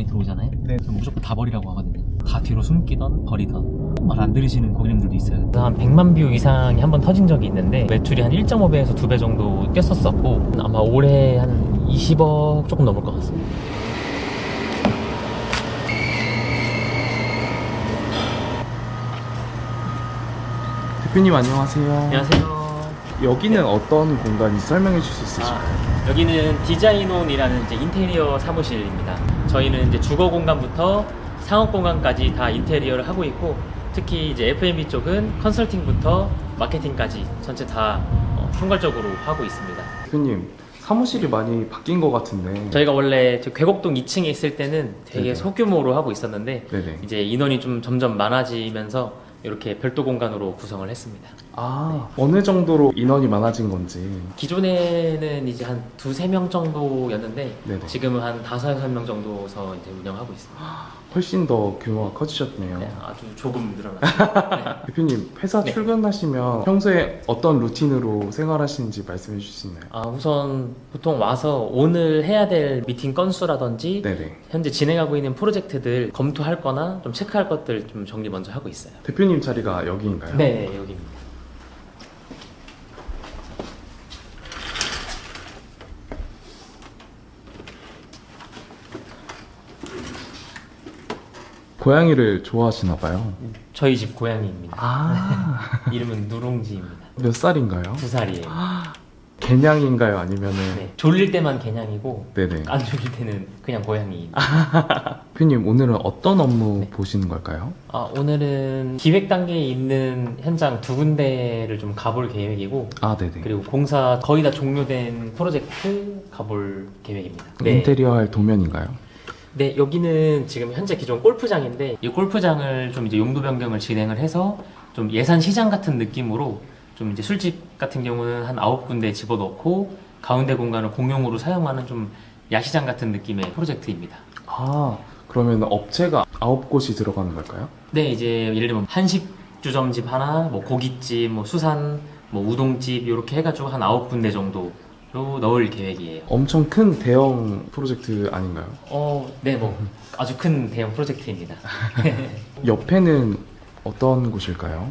들어오잖아요. 네. 그럼 무조건 다 버리라고 하거든요. 다 뒤로 숨기던 버리던 말 안 들으시는 고객님들도 있어요. 한 100만 뷰 이상이 한 번 터진 적이 있는데 매출이 한 1.5배에서 2배 정도 뛰었었고 아마 올해 한 20억 조금 넘을 것 같습니다. 대표님 안녕하세요. 안녕하세요. 여기는 어떤 공간인지 설명해 주실 수 있으실까요? 여기는 디자인온이라는 이제 인테리어 사무실입니다. 저희는 이제 주거 공간부터 상업 공간까지 다 인테리어를 하고 있고, 특히 이제 F&B 쪽은 컨설팅부터 마케팅까지 전체 다 총괄적으로 하고 있습니다. 대표님 사무실이 많이 바뀐 것 같은데. 저희가 원래 저 괴곡동 2층에 있을 때는 되게 네네. 소규모로 하고 있었는데 네네. 이제 인원이 좀 점점 많아지면서 이렇게 별도 공간으로 구성을 했습니다. 어느 정도로 인원이 많아진 건지. 기존에는 이제 한 2-3명 정도였는데 네네. 지금은 한 5-6명 정도서 이제 운영하고 있습니다. 훨씬 더 규모가 커지셨네요. 네, 아주 조금 늘어났습니다. 대표님 회사 네. 출근하시면 평소에 어떤 루틴으로 생활하시는지 말씀해 주실 수 있나요? 우선 보통 와서 오늘 해야 될 미팅 건수라든지 네네. 현재 진행하고 있는 프로젝트들 검토할 거나 좀 체크할 것들 좀 정리 먼저 하고 있어요. 대표님 자리가 여기인가요? 네, 여기입니다. 고양이를 좋아하시나 봐요. 저희 집 고양이입니다. 이름은 누룽지입니다. 몇 살인가요? 2살이에요. 개냥인가요? 아니면은 네, 졸릴 때만 개냥이고 네네. 안 졸릴 때는 그냥 고양이입니다. 대표님 오늘은 어떤 업무 네. 보시는 걸까요? 오늘은 기획 단계에 있는 현장 2군데를 좀 가볼 계획이고, 네네. 그리고 공사 거의 다 종료된 프로젝트 가볼 계획입니다. 인테리어 할 도면인가요? 네, 여기는 지금 현재 기존 골프장인데 이 골프장을 좀 이제 용도 변경을 진행을 해서 좀 예산 시장 같은 느낌으로 좀 이제 술집 같은 경우는 한 9군데 집어넣고 가운데 공간을 공용으로 사용하는 좀 야시장 같은 느낌의 프로젝트입니다. 그러면 업체가 9곳이 들어가는 걸까요? 네, 이제 예를 들면 한식주점집 하나, 뭐 고깃집, 뭐 수산, 뭐 우동집 이렇게 해가지고 한 9군데 정도로 넣을 계획이에요. 엄청 큰 대형 프로젝트 아닌가요? 네, 뭐 아주 큰 대형 프로젝트입니다. 옆에는 어떤 곳일까요?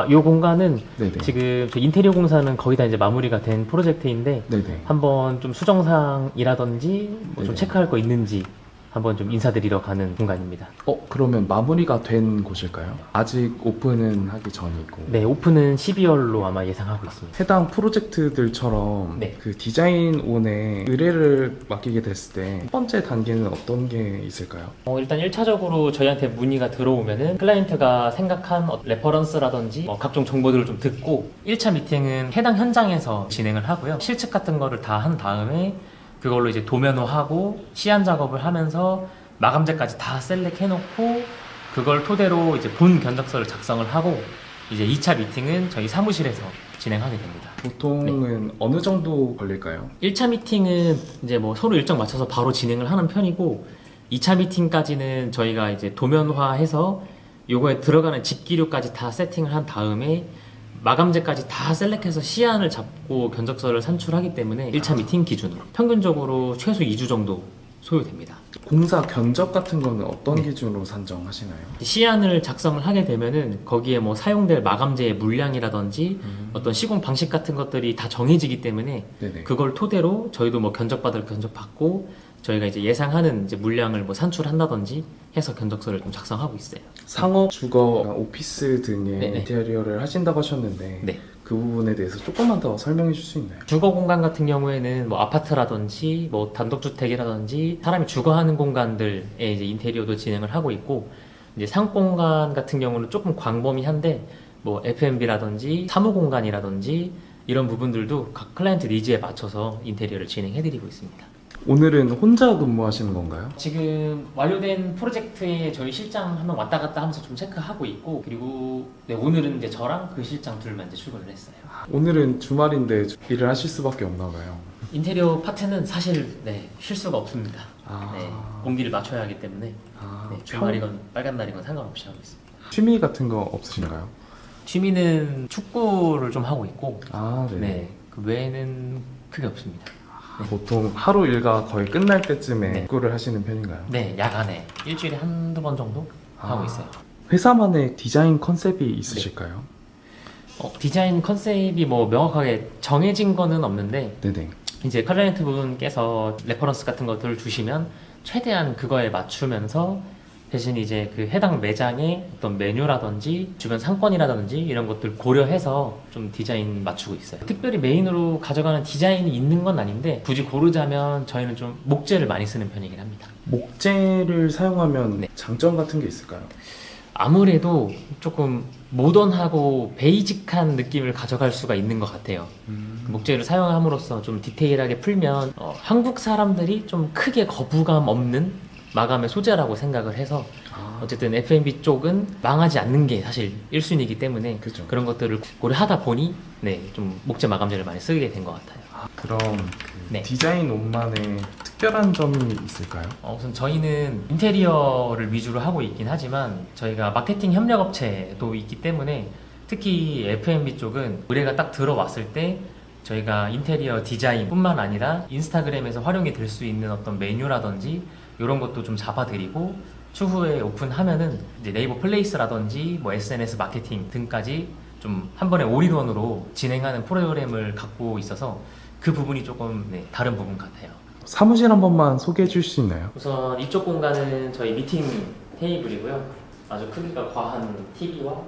이 공간은 네네. 지금 저 인테리어 공사는 거의 다 이제 마무리가 된 프로젝트인데 네네. 한번 좀 수정사항이라든지 뭐 좀 네네. 체크할 거 있는지 한번 좀 인사드리러 가는 공간입니다. 그러면 마무리가 된 곳일까요? 아직 오픈은 하기 전이고. 네, 오픈은 12월로 아마 예상하고 있습니다. 해당 프로젝트들처럼 네. 그 디자인온에 의뢰를 맡기게 됐을 때 첫 번째 단계는 어떤 게 있을까요? 일단 1차적으로 저희한테 문의가 들어오면은 클라이언트가 생각한 레퍼런스라든지 각종 정보들을 좀 듣고 1차 미팅은 해당 현장에서 진행을 하고요. 실측 같은 거를 다 한 다음에 그걸로 이제 도면화하고 시안 작업을 하면서 마감재까지 다 셀렉 해놓고 그걸 토대로 이제 본 견적서를 작성을 하고 이제 2차 미팅은 저희 사무실에서 진행하게 됩니다. 보통은 어느 정도 걸릴까요? 1차 미팅은 이제 뭐 서로 일정 맞춰서 바로 진행을 하는 편이고 2차 미팅까지는 저희가 이제 도면화해서 요거에 들어가는 집기류까지 다 세팅을 한 다음에 마감재까지 다 셀렉해서 시안을 잡고 견적서를 산출하기 때문에 1차 미팅 기준으로 평균적으로 최소 2주 정도 소요됩니다. 공사 견적 같은 거는 어떤 기준으로 산정하시나요? 시안을 작성을 하게 되면은 거기에 뭐 사용될 마감재의 물량이라든지 어떤 시공 방식 같은 것들이 다 정해지기 때문에 네네. 그걸 토대로 저희도 뭐 견적받을 견적 받고 저희가 이제 예상하는 이제 물량을 뭐 산출한다든지 해서 견적서를 좀 작성하고 있어요. 상업, 주거, 오피스 등의 네네. 인테리어를 하신다고 하셨는데 네. 그 부분에 대해서 조금만 더 설명해 줄 수 있나요? 주거 공간 같은 경우에는 뭐 아파트라든지 뭐 단독주택이라든지 사람이 주거하는 공간들의 이제 인테리어도 진행을 하고 있고 이제 상업 공간 같은 경우는 조금 광범위한데 뭐 F&B라든지 사무 공간이라든지 이런 부분들도 각 클라이언트 니즈에 맞춰서 인테리어를 진행해드리고 있습니다. 오늘은 혼자 근무하시는 건가요? 지금 완료된 프로젝트에 저희 실장 한 명 왔다 갔다 하면서 좀 체크하고 있고 그리고 네, 오늘은 이제 저랑 그 실장 둘만 이제 출근을 했어요. 오늘은 주말인데 일을 하실 수밖에 없나 봐요. 인테리어 파트는 사실 쉴 수가 없습니다. 아. 네, 공기를 맞춰야 하기 때문에 네, 주말이건 빨간 날이건 상관없이 하고 있습니다. 취미 같은 거 없으신가요? 취미는 축구를 좀 하고 있고 네네. 네, 그 외에는 크게 없습니다. 보통 하루 일과 거의 끝날 때쯤에 네. 입구를 하시는 편인가요? 네, 야간에 일주일에 한두 번 정도 하고 있어요. 회사만의 디자인 컨셉이 있으실까요? 디자인 컨셉이 뭐 명확하게 정해진 거는 없는데 네네. 이제 클라이언트 분께서 레퍼런스 같은 것들을 주시면 최대한 그거에 맞추면서 대신 이제 그 해당 매장의 어떤 메뉴라든지 주변 상권이라든지 이런 것들 고려해서 좀 디자인 맞추고 있어요. 특별히 메인으로 가져가는 디자인이 있는 건 아닌데 굳이 고르자면 저희는 좀 목재를 많이 쓰는 편이긴 합니다. 목재를 사용하면 네. 장점 같은 게 있을까요? 아무래도 조금 모던하고 베이직한 느낌을 가져갈 수가 있는 것 같아요. 목재를 사용함으로써 좀 디테일하게 풀면 한국 사람들이 좀 크게 거부감 없는 마감의 소재라고 생각을 해서 어쨌든 F&B 쪽은 망하지 않는 게 사실 1순위이기 때문에 그죠. 그런 것들을 고려하다 보니 네, 좀 목재 마감재를 많이 쓰게 된 것 같아요. 그럼 그 네. 디자인 옷만의 특별한 점이 있을까요? 우선 저희는 인테리어를 위주로 하고 있긴 하지만 저희가 마케팅 협력업체도 있기 때문에 특히 F&B 쪽은 의뢰가 딱 들어왔을 때 저희가 인테리어 디자인뿐만 아니라 인스타그램에서 활용이 될 수 있는 어떤 메뉴라든지 이런 것도 좀 잡아드리고 추후에 오픈하면은 이제 네이버 플레이스라든지 뭐 SNS 마케팅 등까지 좀 한 번에 올인원으로 진행하는 프로그램을 갖고 있어서 그 부분이 조금 네, 다른 부분 같아요. 사무실 한 번만 소개해 줄 수 있나요? 우선 이쪽 공간은 저희 미팅 테이블이고요. 아주 크기가 과한 TV와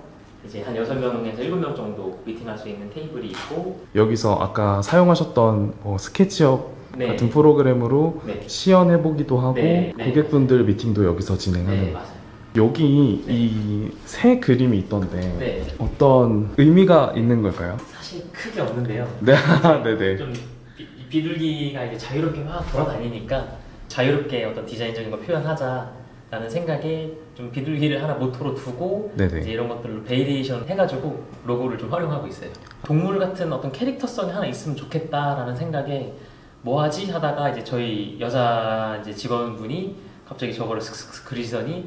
이제 한 6명에서 7명 정도 미팅할 수 있는 테이블이 있고 여기서 아까 사용하셨던 뭐 스케치업 네. 같은 프로그램으로 네. 시연해보기도 하고 네. 네. 고객분들 미팅도 여기서 진행하는 네, 맞아요. 여기 네. 이 새 그림이 있던데 네. 어떤 의미가 있는 걸까요? 사실 크게 없는데요. 네, 네네. 좀 비둘기가 이제 자유롭게 막 돌아다니니까 자유롭게 어떤 디자인적인 걸 표현하자라는 생각에 좀 비둘기를 하나 모토로 두고 네네. 이제 이런 것들로 베리에이션 해가지고 로고를 좀 활용하고 있어요. 동물 같은 어떤 캐릭터성이 하나 있으면 좋겠다라는 생각에 뭐 하지 하다가 이제 저희 여자 이제 직원분이 갑자기 저거를 슥슥슥 그리시더니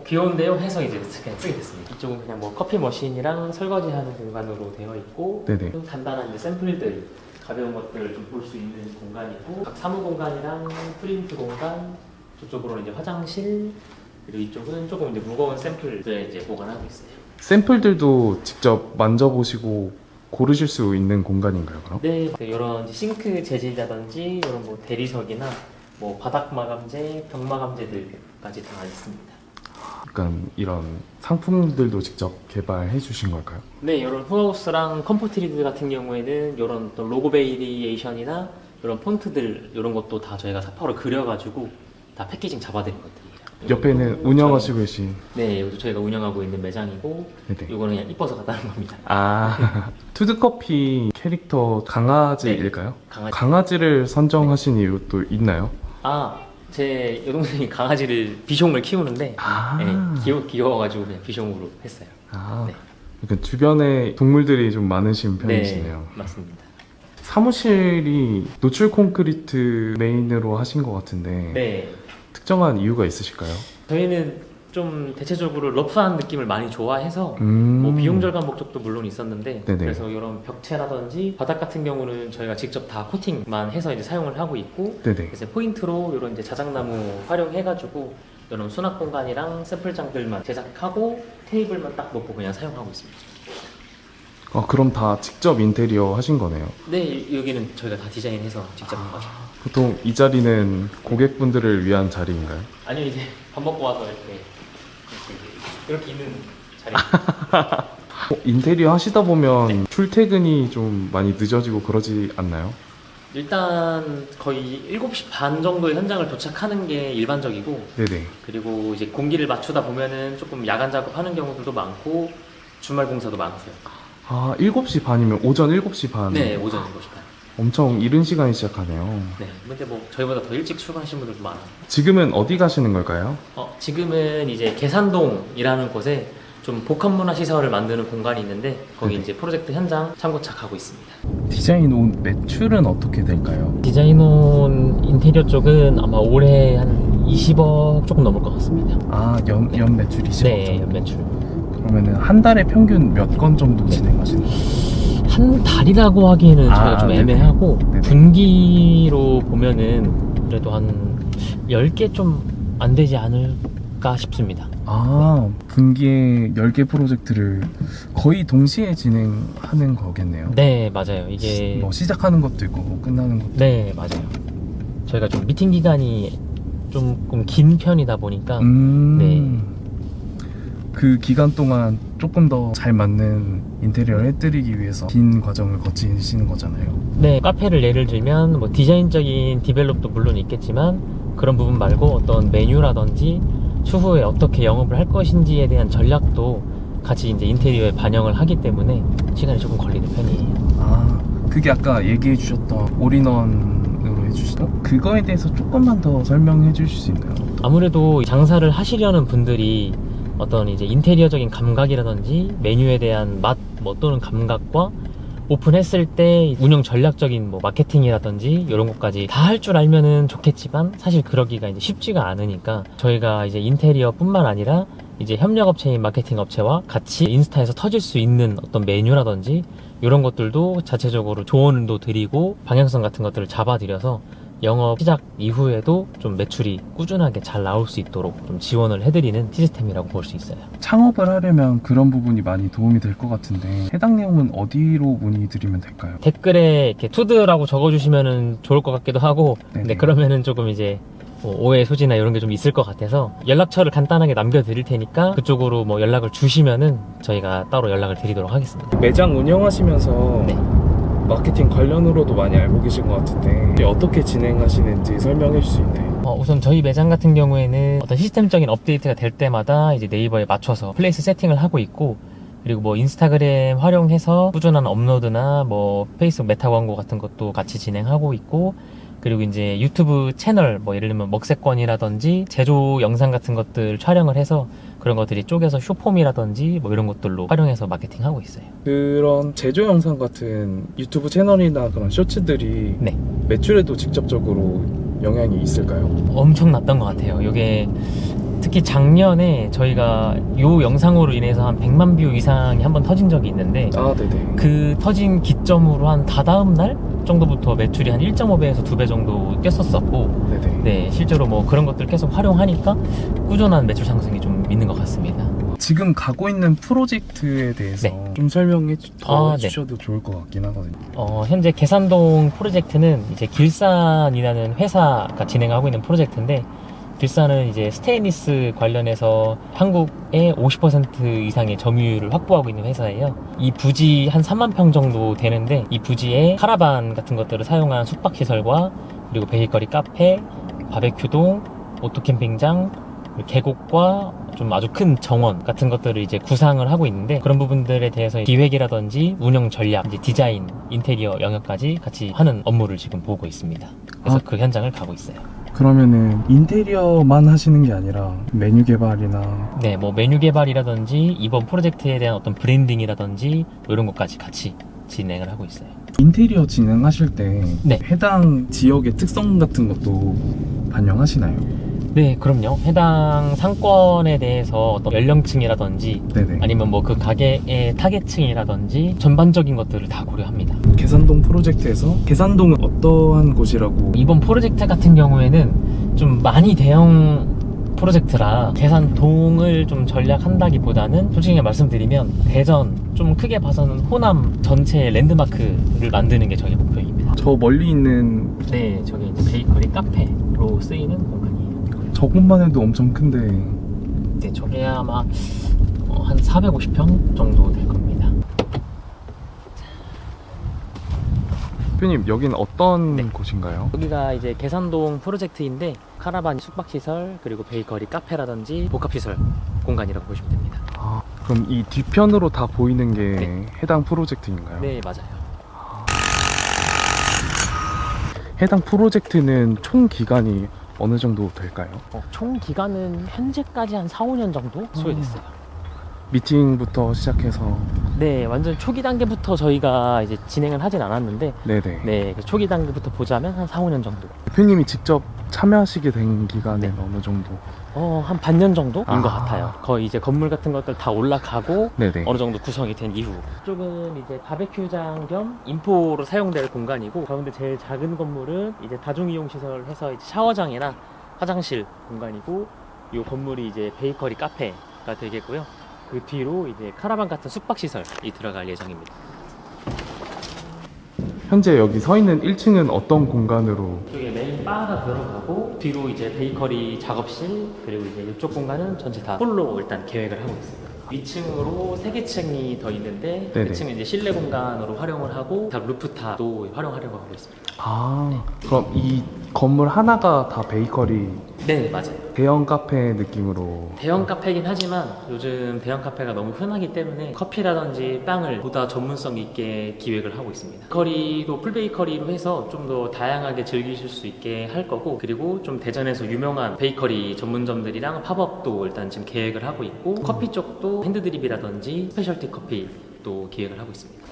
귀여운데요? 해서 이제 그냥 쓰게 됐습니다. 이쪽은 그냥 뭐 커피 머신이랑 설거지하는 공간으로 되어 있고 네네. 좀 간단한 이제 샘플들 가벼운 것들을 좀 볼 수 있는 공간이고 각 사무 공간이랑 프린트 공간 저쪽으로는 이제 화장실 그리고 이쪽은 조금 이제 무거운 샘플들 이제 보관하고 있어요. 샘플들도 직접 만져보시고 고르실 수 있는 공간인가요, 그럼? 네, 이런 싱크 재질이라든지 이런 뭐 대리석이나 뭐 바닥 마감재, 벽 마감재들까지 다 있습니다. 약간 이런 상품들도 직접 개발해 주신 걸까요? 네, 이런 후하우스랑 컴포트리드 같은 경우에는 이런 또 로고 베리에이션이나 이런 폰트들 이런 것도 다 저희가 사파로 그려가지고 다 패키징 잡아드린 것들이에요. 옆에는 운영하시고 계신 네, 이것도 저희가 운영하고 있는 매장이고 네네. 이거는 그냥 이뻐서 갖다 놓은 겁니다. 아 투드커피 캐릭터 강아지일까요? 강아지. 강아지를 선정하신 이유도 있나요? 제 여동생이 강아지를 비숑을 키우는데 아. 네, 귀여워가지고 그냥 비숑으로 했어요. 아, 네. 그러니까 주변에 동물들이 좀 많으신 편이시네요. 네, 맞습니다. 사무실이 노출 콘크리트 메인으로 하신 것 같은데 네, 특정한 이유가 있으실까요? 저희는 좀 대체적으로 러프한 느낌을 많이 좋아해서 뭐 비용 절감 목적도 물론 있었는데 네네. 그래서 이런 벽체라든지 바닥 같은 경우는 저희가 직접 다 코팅만 해서 이제 사용을 하고 있고 네네. 그래서 포인트로 이런 이제 자작나무 활용해가지고 이런 수납 공간이랑 샘플장들만 제작하고 테이블만 딱 놓고 그냥 사용하고 있습니다. 그럼 다 직접 인테리어 하신 거네요. 네, 여기는 저희가 다 디자인해서 직접 한 거죠. 보통 이 자리는 고객분들을 위한 자리인가요? 아니요, 이제 밥 먹고 와서 이렇게 있는 자리. 인테리어 하시다 보면 출퇴근이 좀 많이 늦어지고 그러지 않나요? 일단 거의 7시 반 정도에 현장을 도착하는 게 일반적이고 네네. 그리고 이제 공기를 맞추다 보면은 조금 야간 작업하는 경우들도 많고 주말 공사도 많고요. 7시 반이면 오전 7시 반. 네, 오전 7시 반. 엄청 이른 시간에 시작하네요. 네, 근데 뭐 저희보다 더 일찍 출근하시는 분들도 많아요. 지금은 어디 가시는 걸까요? 지금은 이제 계산동이라는 곳에 좀 복합문화 시설을 만드는 공간이 있는데 거기 네. 이제 프로젝트 현장 참고착하고 있습니다. 디자인 옷 매출은 어떻게 될까요? 디자인온 인테리어 쪽은 아마 올해 한 20억 조금 넘을 것 같습니다. 연 매출이죠? 네, 연매출. 그러면은 한 달에 평균 몇 건 정도 진행하시는 거예요? 한 달이라고 하기에는 저희가 좀 네네. 애매하고 네네. 분기로 보면은 그래도 한 10개 좀 안 되지 않을까 싶습니다. 아, 분기에 10개 프로젝트를 거의 동시에 진행하는 거겠네요. 네, 맞아요. 이게 뭐 시작하는 것도 있고 뭐 끝나는 것도. 네, 맞아요. 저희가 좀 미팅 기간이 조금 긴 편이다 보니까 네. 그 기간 동안 조금 더 잘 맞는 인테리어를 해드리기 위해서 긴 과정을 거치시는 거잖아요. 네, 카페를 예를 들면 뭐 디자인적인 디벨롭도 물론 있겠지만 그런 부분 말고 어떤 메뉴라든지 추후에 어떻게 영업을 할 것인지에 대한 전략도 같이 이제 인테리어에 반영을 하기 때문에 시간이 조금 걸리는 편이에요. 아, 그게 아까 얘기해 주셨던 올인원으로 해주시죠? 그거에 대해서 조금만 더 설명해 주실 수 있나요? 아무래도 장사를 하시려는 분들이 어떤 이제 인테리어적인 감각이라든지 메뉴에 대한 맛 뭐 또는 감각과 오픈했을 때 운영 전략적인 뭐 마케팅이라든지 이런 것까지 다 할 줄 알면은 좋겠지만 사실 그러기가 이제 쉽지가 않으니까 저희가 이제 인테리어뿐만 아니라 이제 협력업체인 마케팅 업체와 같이 인스타에서 터질 수 있는 어떤 메뉴라든지 이런 것들도 자체적으로 조언도 드리고 방향성 같은 것들을 잡아드려서 영업 시작 이후에도 좀 매출이 꾸준하게 잘 나올 수 있도록 좀 지원을 해드리는 시스템이라고 볼 수 있어요. 창업을 하려면 그런 부분이 많이 도움이 될 것 같은데 해당 내용은 어디로 문의드리면 될까요? 댓글에 이렇게 투드라고 적어주시면 좋을 것 같기도 하고 네네. 근데 그러면은 조금 이제 뭐 오해 소지나 이런 게 좀 있을 것 같아서 연락처를 간단하게 남겨드릴 테니까 그쪽으로 뭐 연락을 주시면은 저희가 따로 연락을 드리도록 하겠습니다. 매장 운영하시면서 네. 마케팅 관련으로도 많이 알고 계신 것 같은데 어떻게 진행하시는지 설명해 줄 수 있나요? 우선 저희 매장 같은 경우에는 어떤 시스템적인 업데이트가 될 때마다 이제 네이버에 맞춰서 플레이스 세팅을 하고 있고 그리고 뭐 인스타그램 활용해서 꾸준한 업로드나 뭐 페이스북 메타 광고 같은 것도 같이 진행하고 있고 그리고 이제 유튜브 채널 뭐 예를 들면 먹세권이라든지 제조 영상 같은 것들 촬영을 해서 그런 것들이 쪼개서 쇼폼이라든지 뭐 이런 것들로 활용해서 마케팅하고 있어요. 그런 제조 영상 같은 유튜브 채널이나 그런 쇼츠들이 네. 매출에도 직접적으로 영향이 있을까요? 엄청났던 것 같아요. 이게 특히 작년에 저희가 요 영상으로 인해서 한 100만 뷰 이상이 한번 터진 적이 있는데 아, 네네. 그 터진 기점으로 한 다다음 날 정도부터 매출이 한 1.5배에서 2배 정도 뛰었었고 네네. 네, 실제로 뭐 그런 것들 계속 활용하니까 꾸준한 매출 상승이 좀 있는 것 같습니다. 지금 가고 있는 프로젝트에 대해서 네. 좀 설명해 네. 주셔도 좋을 것 같긴 하거든요. 현재 계산동 프로젝트는 이제 길산이라는 회사가 진행하고 있는 프로젝트인데 길산은 이제 스테인리스 관련해서 한국의 50% 이상의 점유율을 확보하고 있는 회사예요. 이 부지 한 3만 평 정도 되는데 이 부지에 카라반 같은 것들을 사용한 숙박시설과 그리고 베이커리 카페, 바베큐동, 오토캠핑장, 계곡과 좀 아주 큰 정원 같은 것들을 이제 구상을 하고 있는데 그런 부분들에 대해서 기획이라든지 운영 전략, 이제 디자인, 인테리어 영역까지 같이 하는 업무를 지금 보고 있습니다. 그래서 그 현장을 가고 있어요. 그러면은 인테리어만 하시는 게 아니라 메뉴 개발이나 네, 뭐 메뉴 개발이라든지 이번 프로젝트에 대한 어떤 브랜딩이라든지 뭐 이런 것까지 같이 진행을 하고 있어요. 인테리어 진행하실 때 네. 해당 지역의 특성 같은 것도 반영하시나요? 네, 그럼요. 해당 상권에 대해서 어떤 연령층이라든지 네네. 아니면 뭐 그 가게의 타겟층이라든지 전반적인 것들을 다 고려합니다. 계산동 프로젝트에서 계산동은 어떠한 곳이라고? 이번 프로젝트 같은 경우에는 좀 많이 대형 프로젝트라 계산동을 좀 전략한다기보다는 솔직히 말씀드리면 대전, 좀 크게 봐서는 호남 전체 랜드마크를 만드는 게 저희 목표입니다. 저 멀리 있는 네, 저기 이제 베이커리 카페로 쓰이는 공간이에요. 저곳만 해도 엄청 큰데 네, 저게 아마 한 450평 정도 될 겁니다. 대표님 여기는 어떤 네. 곳인가요? 여기가 이제 계산동 프로젝트인데 카라반 숙박시설 그리고 베이커리 카페라든지 복합시설 공간이라고 보시면 됩니다. 아, 그럼 이 뒤편으로 다 보이는 게 네. 해당 프로젝트인가요? 네, 맞아요. 해당 프로젝트는 총 기간이 어느 정도 될까요? 총 기간은 현재까지 한 4, 5년 정도 소요됐어요. 미팅부터 시작해서 네, 완전 초기 단계부터 저희가 이제 진행을 하진 않았는데 네네. 네, 그 초기 단계부터 보자면 한 4, 5년 정도. 대표님이 직접 참여하시게 된 기간은 네. 어느 정도? 한 반년 정도인 아. 것 같아요. 거의 이제 건물 같은 것들 다 올라가고 네네. 어느 정도 구성이 된 이후. 이쪽은 이제 바베큐장 겸 인포로 사용될 공간이고, 가운데 제일 작은 건물은 이제 다중이용시설 해서 이제 샤워장이나 화장실 공간이고, 이 건물이 이제 베이커리 카페가 되겠고요. 그 뒤로 이제 카라반 같은 숙박시설이 들어갈 예정입니다. 현재 여기 서 있는 1층은 어떤 공간으로? 이쪽에 메인 바가 들어가고, 뒤로 이제 베이커리 작업실, 그리고 이제 이쪽 공간은 전체 다 홀로 일단 계획을 하고 있습니다. 위층으로 3개층이 더 있는데, 네네. 1층은 이제 실내 공간으로 활용을 하고, 다 루프탑도 활용하려고 하고 있습니다. 아, 그럼 이 건물 하나가 다 베이커리, 네, 맞아요. 대형 카페 느낌으로? 대형 카페긴 하지만 요즘 대형 카페가 너무 흔하기 때문에 커피라든지 빵을 보다 전문성 있게 기획을 하고 있습니다. 베이커리도 풀베이커리로 해서 좀 더 다양하게 즐기실 수 있게 할 거고, 그리고 좀 대전에서 유명한 베이커리 전문점들이랑 팝업도 일단 지금 계획을 하고 있고, 커피 쪽도 핸드드립이라든지 스페셜티 커피도 기획을 하고 있습니다.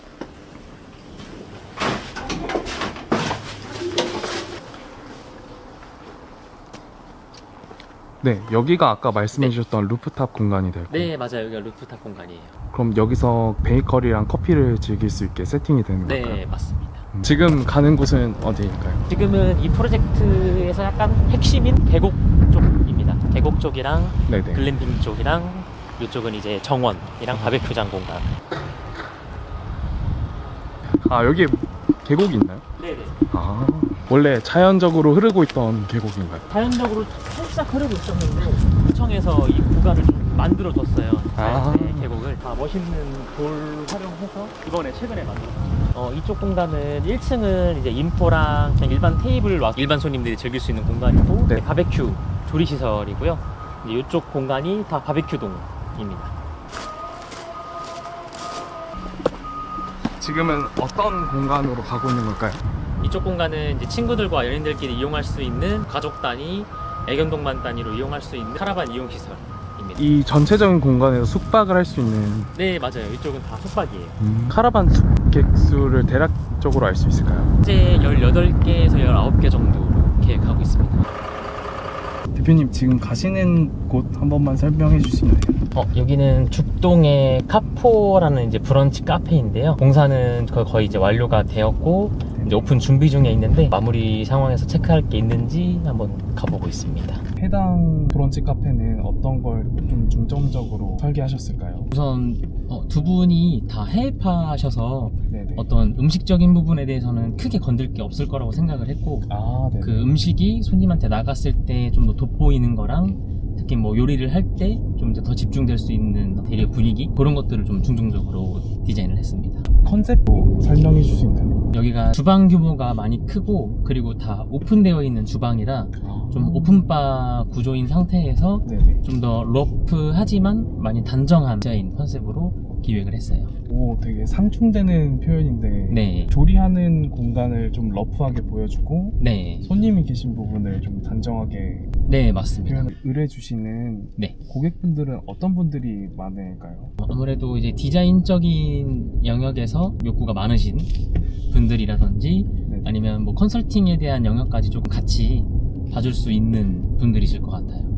네, 여기가 아까 말씀해 주셨던 루프탑 공간이 될까요? 네, 맞아요. 여기가 루프탑 공간이에요. 그럼 여기서 베이커리랑 커피를 즐길 수 있게 세팅이 되는 걸까요? 네, 맞습니다. 지금 가는 곳은 어디일까요? 지금은 이 프로젝트에서 약간 핵심인 계곡 쪽입니다. 계곡 쪽이랑 네네. 글램핑 쪽이랑, 이쪽은 이제 정원이랑 바베큐장 공간. 아, 여기에 계곡이 있나요? 네네. 아, 원래 자연적으로 흐르고 있던 계곡인가요? 자연적으로 살짝 흐르고 있었는데, 구청에서 이 구간을 좀 만들어줬어요. 자연의 계곡을 다 멋있는 돌 활용해서 이번에 최근에 만들었어요. 이쪽 공간은 1층은 이제 인포랑 그냥 일반 테이블 일반 손님들이 즐길 수 있는 공간이고, 네. 바베큐 조리 시설이고요. 이제 이쪽 공간이 다 바베큐동입니다. 지금은 어떤 공간으로 가고 있는 걸까요? 이쪽 공간은 이제 친구들과 연인들끼리 이용할 수 있는 가족 단위, 애견동반 단위로 이용할 수 있는 카라반 이용 시설입니다. 이 전체적인 공간에서 숙박을 할 수 있는 네, 맞아요. 이쪽은 다 숙박이에요. 카라반 숙객 수를 대략적으로 알 수 있을까요? 현재 18개에서 19개 정도로 계획하고 있습니다. 대표님 지금 가시는 곳 한 번만 설명해 주시나요? 여기는 죽동의 카포라는 이제 브런치 카페인데요. 공사는 거의 이제 완료가 되었고, 이제 오픈 준비 중에 있는데, 마무리 상황에서 체크할 게 있는지 한번 가보고 있습니다. 해당 브런치 카페는 어떤 걸 좀 중점적으로 설계하셨을까요? 우선 두 분이 다 해외파셔서 네네. 어떤 음식적인 부분에 대해서는 크게 건들 게 없을 거라고 생각을 했고, 아, 네. 그 음식이 손님한테 나갔을 때 좀 더 돋보이는 거랑, 특히 뭐 요리를 할 때 좀 더 집중될 수 있는 대리 분위기, 그런 것들을 좀 중점적으로 디자인을 했습니다. 컨셉도 설명해 주시나요? 여기가 주방 규모가 많이 크고, 그리고 다 오픈되어 있는 주방이라 좀 오픈바 구조인 상태에서 네네. 좀 더 러프하지만 많이 단정한 디자인 컨셉으로 기획을 했어요. 오, 되게 상충되는 표현인데 네. 조리하는 공간을 좀 러프하게 보여주고 네. 손님이 계신 부분을 좀 단정하게 네, 맞습니다. 표현을 의뢰해 주시는 네. 고객분들은 어떤 분들이 많을까요? 아무래도 이제 디자인적인 영역에서 욕구가 많으신 분들이라든지, 네. 아니면 뭐 컨설팅에 대한 영역까지 조금 같이 봐줄 수 있는 분들이실 것 같아요.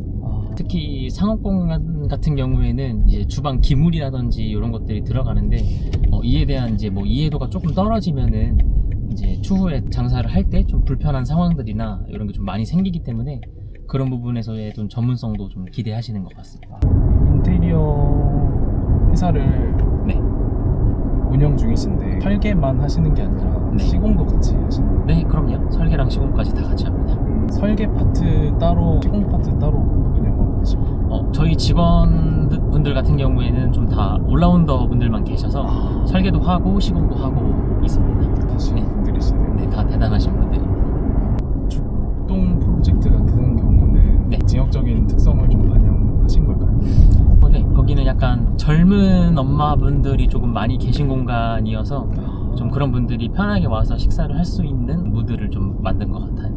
특히 상업공간 같은 경우에는 이제 주방 기물이라든지 이런 것들이 들어가는데, 이에 대한 이제 뭐 이해도가 조금 떨어지면은 이제 추후에 장사를 할 때 좀 불편한 상황들이나 이런 게 좀 많이 생기기 때문에, 그런 부분에서의 좀 전문성도 좀 기대하시는 것 같습니다. 인테리어 회사를 네. 운영 중이신데 설계만 하시는 게 아니라 네. 시공도 같이 하시는 거예요? 네, 그럼요. 설계랑 시공까지 다 같이 합니다. 설계 파트 따로, 시공 파트 따로 운영하고 계시고 저희 직원분들 같은 경우에는 좀 다 올라운더 분들만 계셔서 설계도 하고 시공도 하고 있습니다. 하시는 네. 분들이시네요. 네, 다 대단하신 분들입니다. 죽동 프로젝트 같은 경우는 네. 지역적인 특성을 좀 반영하신 걸까요? 네, 거기는 약간 젊은 엄마분들이 조금 많이 계신 공간이어서 좀 그런 분들이 편하게 와서 식사를 할 수 있는 무드를 좀 만든 것 같아요.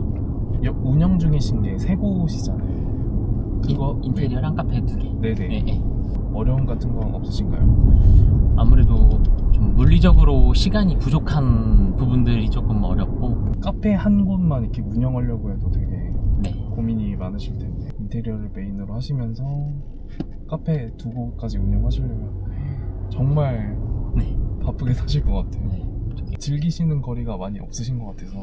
운영 중이신 게 세 곳이잖아요. 그거 인테리어랑 카페 2개. 네네. 네, 네. 어려움 같은 건 없으신가요? 아무래도 좀 물리적으로 시간이 부족한 부분들이 조금 어렵고, 카페 한 곳만 이렇게 운영하려고 해도 되게 네. 고민이 많으실 텐데 인테리어를 메인으로 하시면서 카페 두 곳까지 운영하시려면 정말 네. 바쁘게 사실 것 같아요. 네. 즐기시는 거리가 많이 없으신 것 같아서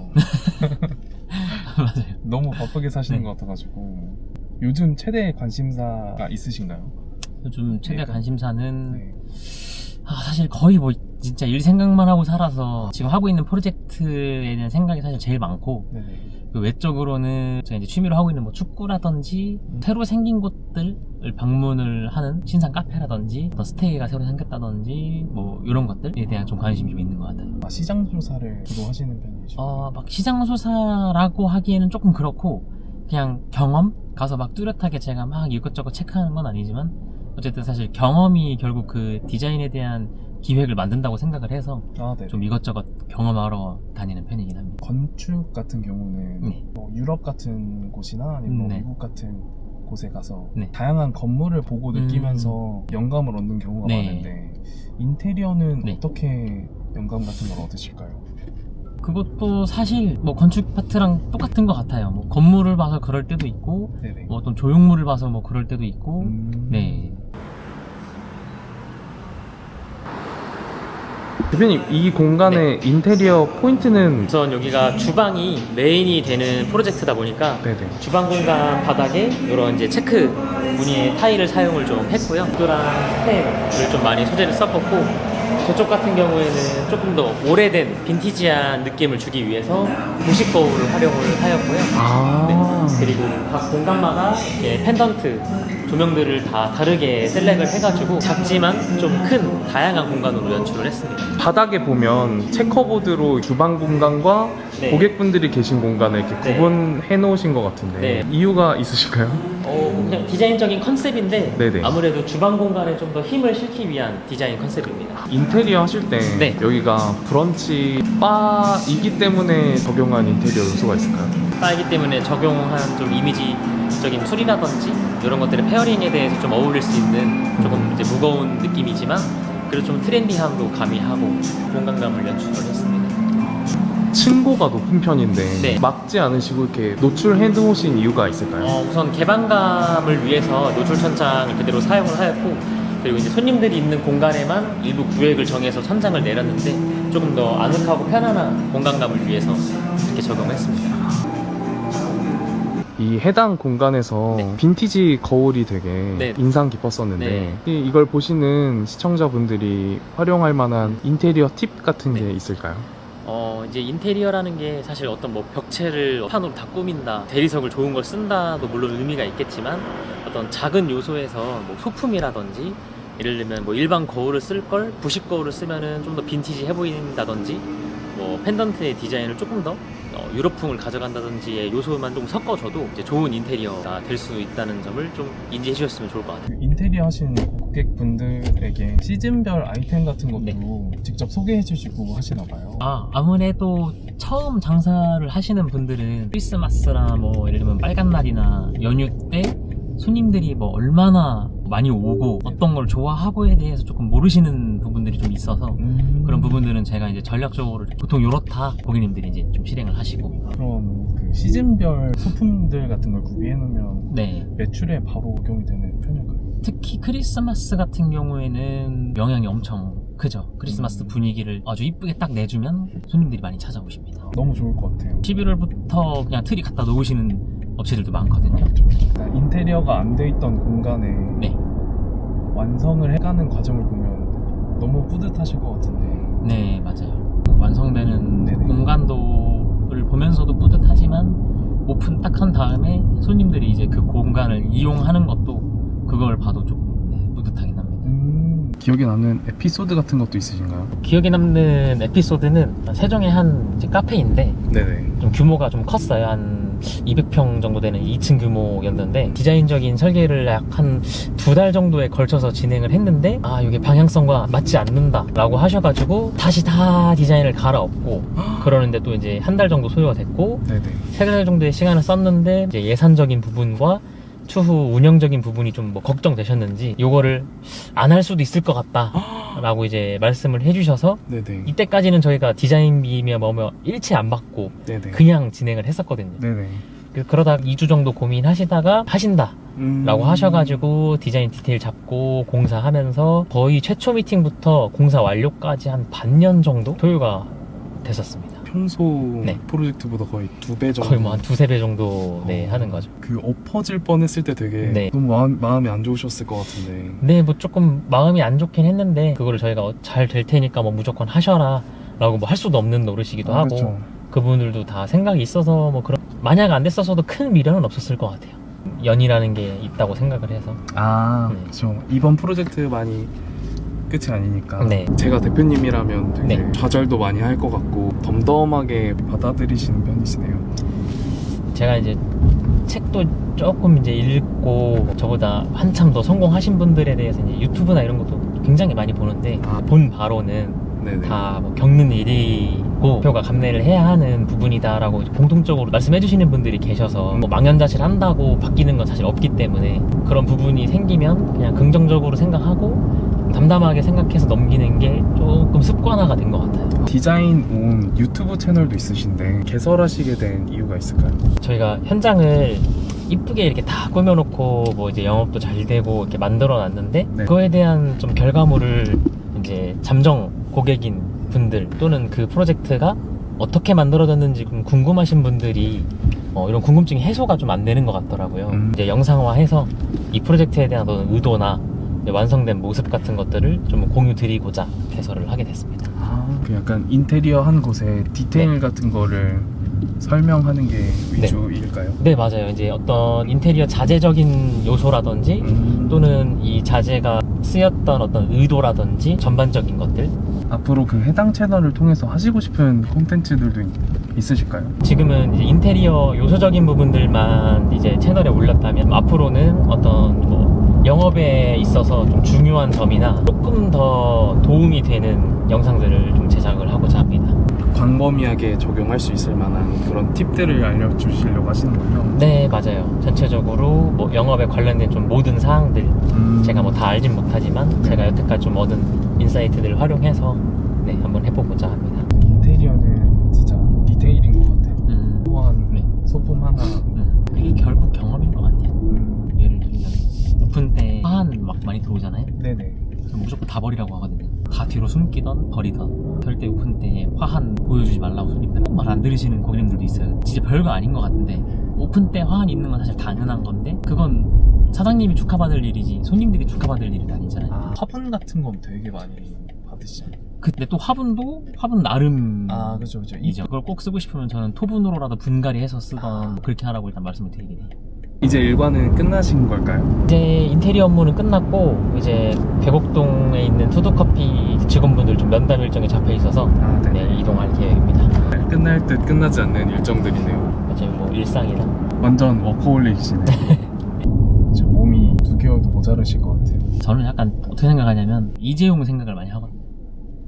맞아요. 너무 바쁘게 사시는 네. 것 같아가지고 요즘 최대 관심사가 있으신가요? 요즘 최대 네. 관심사는 네. 사실 거의 뭐 진짜 일 생각만 하고 살아서 지금 하고 있는 프로젝트에 대한 생각이 사실 제일 많고, 네네. 그 외적으로는 제가 이제 취미로 하고 있는 뭐 축구라든지 새로 생긴 곳들을 방문을 하는 신상 카페라든지 어떤 스테이가 새로 생겼다든지 뭐 이런 것들에 대한 좀 관심이 좀 있는 것 같아요. 시장 조사를 주로 하시는 편이시죠? 막 시장 조사라고 하기에는 조금 그렇고, 그냥 경험? 가서 막 뚜렷하게 제가 막 이것저것 체크하는 건 아니지만 어쨌든 사실 경험이 결국 그 디자인에 대한 기획을 만든다고 생각을 해서 네. 좀 이것저것 경험하러 다니는 편이긴 합니다. 건축 같은 경우는 네. 뭐 유럽 같은 곳이나 아니면 뭐 네. 미국 같은 곳에 가서 네. 다양한 건물을 보고 느끼면서 영감을 얻는 경우가 네. 많은데 인테리어는 네. 어떻게 영감 같은 걸 얻으실까요? 그것도 사실 뭐 건축 파트랑 똑같은 것 같아요. 뭐 건물을 봐서 그럴 때도 있고, 네네. 뭐 어떤 조형물을 봐서 뭐 그럴 때도 있고, 네. 대표님 이 공간의 인테리어 포인트는 우선 여기가 주방이 메인이 되는 프로젝트다 보니까 네네. 주방 공간 바닥에 이런 이제 체크 무늬의 타일을 사용을 좀 했고요. 구두랑 스테인을 좀 많이 소재를 썼었고, 저쪽 같은 경우에는 조금 더 오래된 빈티지한 느낌을 주기 위해서 부식 거울을 활용을 하였고요. 네. 그리고 각 공간마다 이렇게 펜던트 조명들을 다 다르게 셀렉을 해가지고 작지만 좀 큰 다양한 공간으로 연출을 했습니다. 바닥에 보면 체커보드로 주방 공간과 네. 고객분들이 계신 공간을 이렇게 네. 구분해 놓으신 것 같은데 네. 이유가 있으실까요? 그냥 디자인적인 컨셉인데 네네. 아무래도 주방 공간에 좀 더 힘을 실기 위한 디자인 컨셉입니다. 인테리어 하실 때 네. 여기가 브런치 바이기 때문에 적용한 인테리어 요소가 있을까요? 바이기 때문에 적용한 좀 이미지적인 툴이라든지 이런 것들의 페어링에 대해서 좀 어울릴 수 있는 조금 이제 무거운 느낌이지만 그래도 좀 트렌디함도 가미하고 공간감을 연출을 했습니다. 층고가 높은 편인데 네. 막지 않으시고 이렇게 노출해 놓으신 이유가 있을까요? 우선 개방감을 위해서 노출 천장을 그대로 사용을 하였고, 그리고 이제 손님들이 있는 공간에만 일부 구획을 정해서 천장을 내렸는데 조금 더 아늑하고 편안한 공간감을 위해서 이렇게 적용했습니다. 이 해당 공간에서 네. 빈티지 거울이 되게 네. 인상 깊었었는데 네. 이걸 보시는 시청자분들이 활용할 만한 인테리어 팁 같은 게 네. 있을까요? 이제 인테리어라는 게 사실 어떤 뭐 벽체를 판으로 다 꾸민다, 대리석을 좋은 걸 쓴다도 물론 의미가 있겠지만 어떤 작은 요소에서 뭐 소품이라든지 예를 들면 뭐 일반 거울을 쓸 걸 부식 거울을 쓰면은 좀 더 빈티지해 보인다든지, 뭐 펜던트의 디자인을 조금 더 유럽풍을 가져간다든지의 요소만 좀 섞어줘도 이제 좋은 인테리어가 될 수 있다는 점을 좀 인지해 주셨으면 좋을 것 같아요. 인테리어 하시는 고객분들에게 시즌별 아이템 같은 것도 네. 직접 소개해 주시고 하시나 봐요. 아무래도 처음 장사를 하시는 분들은 크리스마스나 뭐 예를 들면 빨간 날이나 연휴 때 손님들이 뭐 얼마나 많이 오고 어떤 걸 좋아하고에 대해서 조금 모르시는 부분들이 좀 있어서 그런 부분들은 제가 이제 전략적으로 보통 요렇다 고객님들이 이제 좀 실행을 하시고. 그럼 그 시즌별 소품들 같은 걸 구비해 놓으면 네. 매출에 바로 적용이 되는 편일까요? 특히 크리스마스 같은 경우에는 영향이 엄청 크죠. 크리스마스 분위기를 아주 이쁘게 딱 내주면 손님들이 많이 찾아오십니다. 너무 좋을 것 같아요. 11월부터 그냥 트리 갖다 놓으시는 업체들도 많거든요. 인테리어가 안 돼 있던 공간에 네. 완성을 해가는 과정을 보면 너무 뿌듯하실 것 같은데. 네, 맞아요. 완성되는 네네. 공간도를 보면서도 뿌듯하지만 오픈 딱 한 다음에 손님들이 이제 그 공간을 이용하는 것도 그걸 봐도 조금 뿌듯하긴 합니다. 기억에 남는 에피소드 같은 것도 있으신가요? 기억에 남는 에피소드는 세종의 한 이제 카페인데 네네. 좀 규모가 좀 컸어요. 한 200평 정도 되는 2층 규모였는데 디자인적인 설계를 약 한 2달 정도에 걸쳐서 진행을 했는데 이게 방향성과 맞지 않는다 라고 하셔가지고 다시 다 디자인을 갈아엎고 그러는데 또 이제 한 달 정도 소요가 됐고 네네. 3달 정도의 시간을 썼는데 이제 예산적인 부분과 추후 운영적인 부분이 좀 뭐 걱정되셨는지 요거를 안 할 수도 있을 것 같다 라고 이제 말씀을 해주셔서 네네. 이때까지는 저희가 디자인비며 뭐며 일체 안 받고 네네. 그냥 진행을 했었거든요. 네네. 그러다 2주 정도 고민하시다가 하신다 라고 음. 하셔가지고 디자인 디테일 잡고 공사하면서 거의 최초 미팅부터 공사 완료까지 한 반년 정도 소요가 됐었습니다. 평소 네. 프로젝트보다 거의 2배 정도. 거의 뭐 한 두세 배 정도 네, 하는 거죠. 그 엎어질 뻔했을 때 되게 네. 너무 마음이 안 좋으셨을 것 같은데. 네, 뭐 조금 마음이 안 좋긴 했는데 그거를 저희가 잘 될 테니까 뭐 무조건 하셔라 라고 뭐 할 수도 없는 노릇이기도 하고 그렇죠. 그분들도 다 생각이 있어서 뭐 그런 만약 안 됐었어도 큰 미련은 없었을 것 같아요. 연이라는 게 있다고 생각을 해서. 아, 네. 그렇죠. 이번 프로젝트만이 끝이 아니니까. 네. 제가 대표님이라면 되게 네. 좌절도 많이 할 것 같고 덤덤하게 받아들이시는 편이시네요. 제가 이제 책도 조금 이제 읽고 저보다 한참 더 성공하신 분들에 대해서 이제 유튜브나 이런 것도 굉장히 많이 보는데 아. 본 바로는 네네. 다 뭐 겪는 일이고 표가 감내를 해야 하는 부분이다라고 공통적으로 말씀해 주시는 분들이 계셔서 뭐 망연자실 한다고 바뀌는 건 사실 없기 때문에 그런 부분이 생기면 그냥 긍정적으로 생각하고 담담하게 생각해서 넘기는 게 조금 습관화가 된 것 같아요. 디자인 온 유튜브 채널도 있으신데 개설하시게 된 이유가 있을까요? 저희가 현장을 이쁘게 이렇게 다 꾸며놓고 뭐 이제 영업도 잘 되고 이렇게 만들어 놨는데 네. 그거에 대한 좀 결과물을 이제 잠정 고객인 분들 또는 그 프로젝트가 어떻게 만들어졌는지 좀 궁금하신 분들이 이런 궁금증이 해소가 좀 안 되는 것 같더라고요. 이제 영상화해서 이 프로젝트에 대한 어떤 의도나 완성된 모습 같은 것들을 좀 공유 드리고자 개설을 하게 됐습니다. 그 약간 인테리어 한 곳에 디테일 네. 같은 거를 설명하는 게 위주일까요? 네, 맞아요. 이제 어떤 인테리어 자재적인 요소라든지 또는 이 자재가 쓰였던 어떤 의도라든지 전반적인 것들. 앞으로 그 해당 채널을 통해서 하시고 싶은 콘텐츠들도 있으실까요? 지금은 이제 인테리어 요소적인 부분들만 이제 채널에 올렸다면 앞으로는 어떤 뭐 영업에 있어서 좀 중요한 점이나 조금 더 도움이 되는 영상들을 좀 제작을 하고자 합니다. 광범위하게 적용할 수 있을 만한 그런 팁들을 알려주시려고 하시는 거죠? 네, 맞아요. 전체적으로 뭐 영업에 관련된 좀 모든 사항들 제가 뭐 다 알진 못하지만 제가 여태까지 좀 얻은 인사이트들을 활용해서 네, 한번 해보고자 합니다. 인테리어는 진짜 디테일인 것 같아요. 또한 네. 소품 하나. 그게 결국 경험인 것 같아요. 예를 들면 오픈 때 화한 막 많이 들어오잖아요. 네네. 전 무조건 다 버리라고 하거든요. 다 뒤로 숨기던 버리던. 절대 오픈 때 화한 보여주지 말라고 손님들 말 안 들으시는 고객님들도 있어요. 진짜 별거 아닌 것 같은데 오픈 때 화한 있는 건 사실 당연한 건데 그건 사장님이 축하받을 일이지 손님들이 축하받을 일은 아니잖아요. 화분 같은 건 되게 많이 받으시잖아요. 근데 또 화분 나름 그죠. 이죠. 그걸 꼭 쓰고 싶으면 저는 토분으로라도 분갈이 해서 쓰던 그렇게 하라고 일단 말씀을 드리긴 해요. 이제 일과는 끝나신 걸까요? 이제 인테리어 업무는 끝났고 이제 계곡동에 있는 투두커피 직원분들 좀 면담 일정이 잡혀 있어서 네, 이동할 계획입니다. 끝날 듯 끝나지 않는 일정들이네요. 이제 뭐 일상이라 완전 워커홀릭이시네. 저 몸이 2개월도 모자르실 것 같아요. 저는 약간 어떻게 생각하냐면 이재용 생각을 많이 하거든요.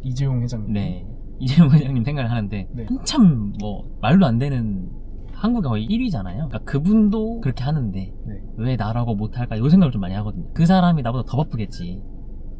이재용 회장님. 네, 이재용 회장님 생각을 하는데 네. 한참 뭐 말도 안 되는 한국에 거의 1위잖아요. 그러니까 그분도 그렇게 하는데 네. 왜 나라고 못할까 이 생각을 좀 많이 하거든요. 그 사람이 나보다 더 바쁘겠지.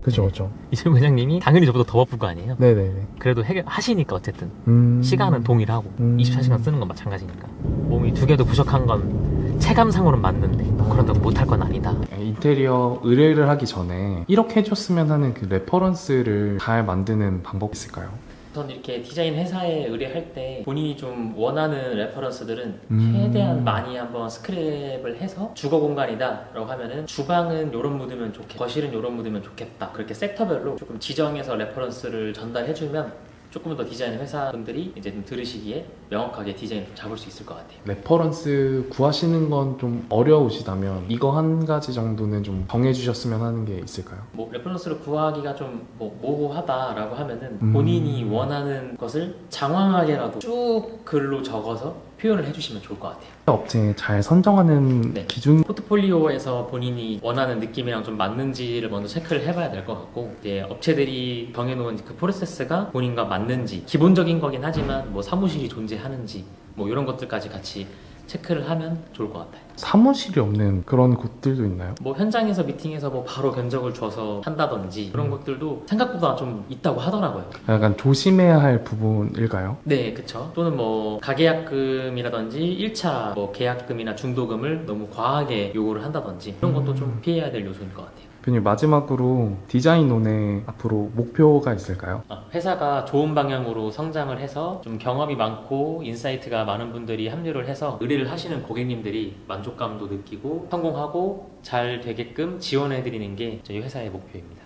그죠. 이재용 회장님이 당연히 저보다 더 바쁠 거 아니에요. 네네네. 그래도 하시니까 어쨌든 시간은 동일하고 24시간 쓰는 건 마찬가지니까 몸이 2개도 부족한 건 체감상으로는 맞는데 그런다고 못할 건 아니다. 인테리어 의뢰를 하기 전에 이렇게 해줬으면 하는 그 레퍼런스를 잘 만드는 방법이 있을까요? 전 이렇게 디자인 회사에 의뢰할 때 본인이 좀 원하는 레퍼런스들은 최대한 많이 한번 스크랩을 해서 주거 공간이다 라고 하면은 주방은 요런 묻으면 좋겠다, 거실은 요런 묻으면 좋겠다, 그렇게 섹터별로 조금 지정해서 레퍼런스를 전달해주면 조금 더 디자인 회사분들이 이제 좀 들으시기에 명확하게 디자인을 좀 잡을 수 있을 것 같아요. 레퍼런스 구하시는 건 좀 어려우시다면 이거 한 가지 정도는 좀 정해주셨으면 하는 게 있을까요? 뭐 레퍼런스를 구하기가 좀 뭐 모호하다라고 하면은 본인이 원하는 것을 장황하게라도 쭉 글로 적어서 표현을 해주시면 좋을 것 같아요. 업체 잘 선정하는 네. 기준. 포트폴리오에서 본인이 원하는 느낌이랑 좀 맞는지를 먼저 체크를 해봐야 될 것 같고 이제 업체들이 정해놓은 그 프로세스가 본인과 맞는지 기본적인 거긴 하지만 뭐 사무실이 존재하는지 뭐 이런 것들까지 같이 체크를 하면 좋을 것 같아요. 사무실이 없는 그런 곳들도 있나요? 뭐 현장에서 미팅해서 뭐 바로 견적을 줘서 한다든지 그런 것들도 생각보다 좀 있다고 하더라고요. 약간 조심해야 할 부분일까요? 네, 그쵸. 또는 뭐 가계약금이라든지 1차 뭐 계약금이나 중도금을 너무 과하게 요구를 한다든지 그런 것도 좀 피해야 될 요소인 것 같아요. 대표님 마지막으로 디자인온의 앞으로 목표가 있을까요? 회사가 좋은 방향으로 성장을 해서 좀 경험이 많고 인사이트가 많은 분들이 합류를 해서 의뢰를 하시는 고객님들이 만족감도 느끼고 성공하고 잘 되게끔 지원해 드리는 게 저희 회사의 목표입니다.